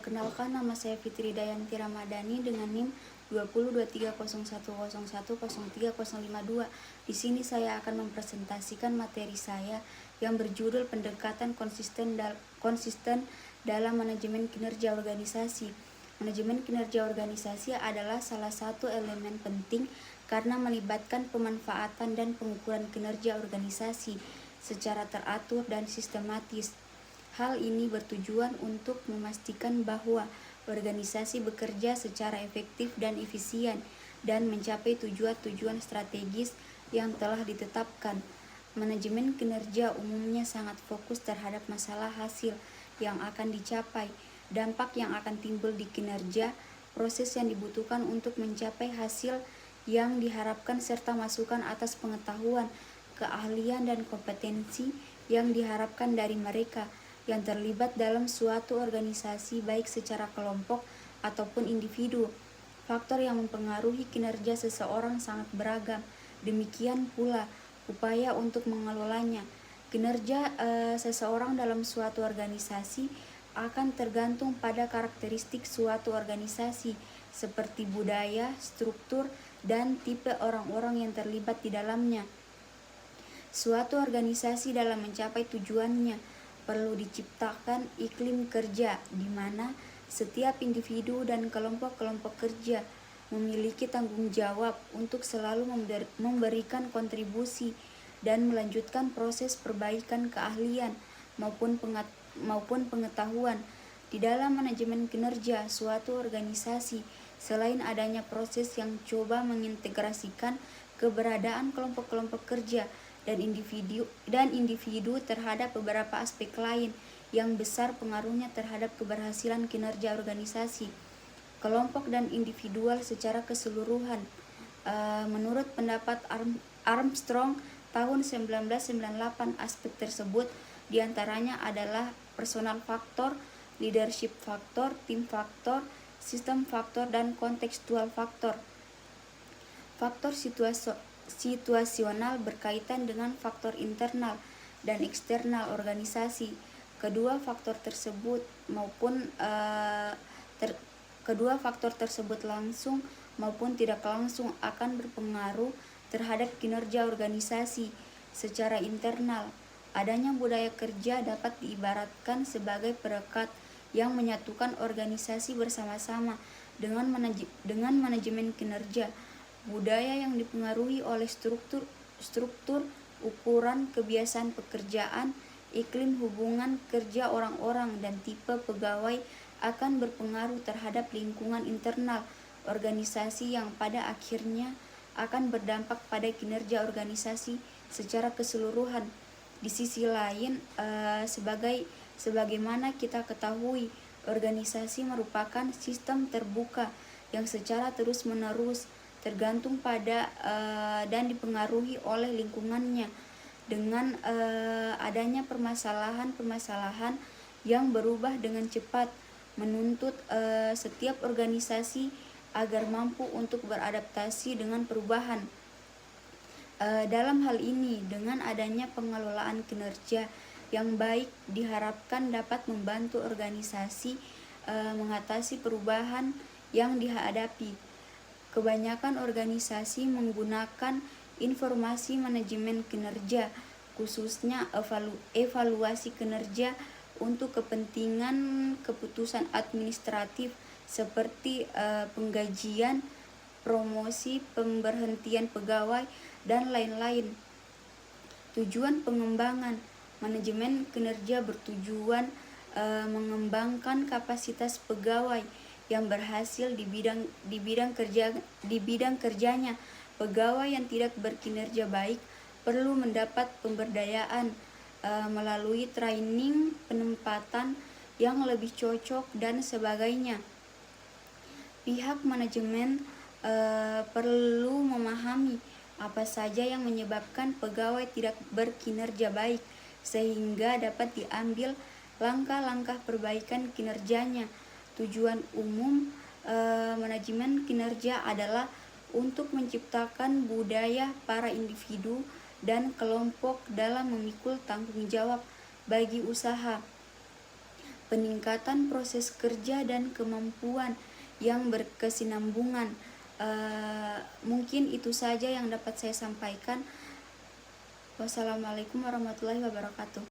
Perkenalkan, nama saya Fitri Dayanti Ramadhani dengan NIM 202301110302. Di sini saya akan mempresentasikan materi saya yang berjudul pendekatan konsisten dalam manajemen kinerja organisasi. Manajemen kinerja organisasi adalah salah satu elemen penting karena melibatkan pemanfaatan dan pengukuran kinerja organisasi secara teratur dan sistematis. Hal ini bertujuan untuk memastikan bahwa organisasi bekerja secara efektif dan efisien dan mencapai tujuan-tujuan strategis yang telah ditetapkan. Manajemen kinerja umumnya sangat fokus terhadap masalah hasil yang akan dicapai, dampak yang akan timbul di kinerja, proses yang dibutuhkan untuk mencapai hasil yang diharapkan, serta masukan atas pengetahuan, keahlian, dan kompetensi yang diharapkan dari mereka yang terlibat dalam suatu organisasi, baik secara kelompok ataupun individu. Faktor yang mempengaruhi kinerja seseorang sangat beragam, demikian pula upaya untuk mengelolanya. Kinerja seseorang dalam suatu organisasi akan tergantung pada karakteristik suatu organisasi, seperti budaya, struktur, dan tipe orang-orang yang terlibat di dalamnya. Suatu organisasi dalam mencapai tujuannya perlu diciptakan iklim kerja di mana setiap individu dan kelompok-kelompok kerja memiliki tanggung jawab untuk selalu memberikan kontribusi dan melanjutkan proses perbaikan keahlian maupun pengetahuan. Di dalam manajemen kinerja suatu organisasi, selain adanya proses yang coba mengintegrasikan keberadaan kelompok-kelompok kerja dan individu terhadap beberapa aspek lain yang besar pengaruhnya terhadap keberhasilan kinerja organisasi, kelompok, dan individual secara keseluruhan. Menurut pendapat Armstrong tahun 1998, aspek tersebut diantaranya adalah personal faktor, leadership faktor, tim faktor, sistem faktor, dan kontekstual faktor. Faktor situasional berkaitan dengan faktor internal dan eksternal organisasi. Kedua faktor tersebut langsung maupun tidak langsung akan berpengaruh terhadap kinerja organisasi. Secara internal, adanya budaya kerja dapat diibaratkan sebagai perekat yang menyatukan organisasi bersama-sama dengan manajemen kinerja. Budaya yang dipengaruhi oleh struktur, ukuran, kebiasaan pekerjaan, iklim hubungan kerja orang-orang, dan tipe pegawai akan berpengaruh terhadap lingkungan internal organisasi yang pada akhirnya akan berdampak pada kinerja organisasi secara keseluruhan. Di sisi lain, sebagaimana kita ketahui, organisasi merupakan sistem terbuka yang secara terus-menerus tergantung pada dan dipengaruhi oleh lingkungannya. Dengan adanya permasalahan yang berubah dengan cepat, menuntut setiap organisasi agar mampu untuk beradaptasi dengan perubahan. Dalam hal ini, dengan adanya pengelolaan kinerja yang baik diharapkan dapat membantu organisasi mengatasi perubahan yang dihadapi. Kebanyakan organisasi menggunakan informasi manajemen kinerja, khususnya evaluasi kinerja, untuk kepentingan keputusan administratif seperti penggajian, promosi, pemberhentian pegawai, dan lain-lain. Tujuan pengembangan manajemen kinerja bertujuan mengembangkan kapasitas pegawai yang berhasil di bidang kerjanya. Pegawai yang tidak berkinerja baik perlu mendapat pemberdayaan melalui training, penempatan yang lebih cocok, dan sebagainya. Pihak manajemen perlu memahami apa saja yang menyebabkan pegawai tidak berkinerja baik, sehingga dapat diambil langkah-langkah perbaikan kinerjanya. Tujuan umum manajemen kinerja adalah untuk menciptakan budaya para individu dan kelompok dalam memikul tanggung jawab bagi usaha, peningkatan proses kerja dan kemampuan yang berkesinambungan. Mungkin itu saja yang dapat saya sampaikan. Wassalamualaikum warahmatullahi wabarakatuh.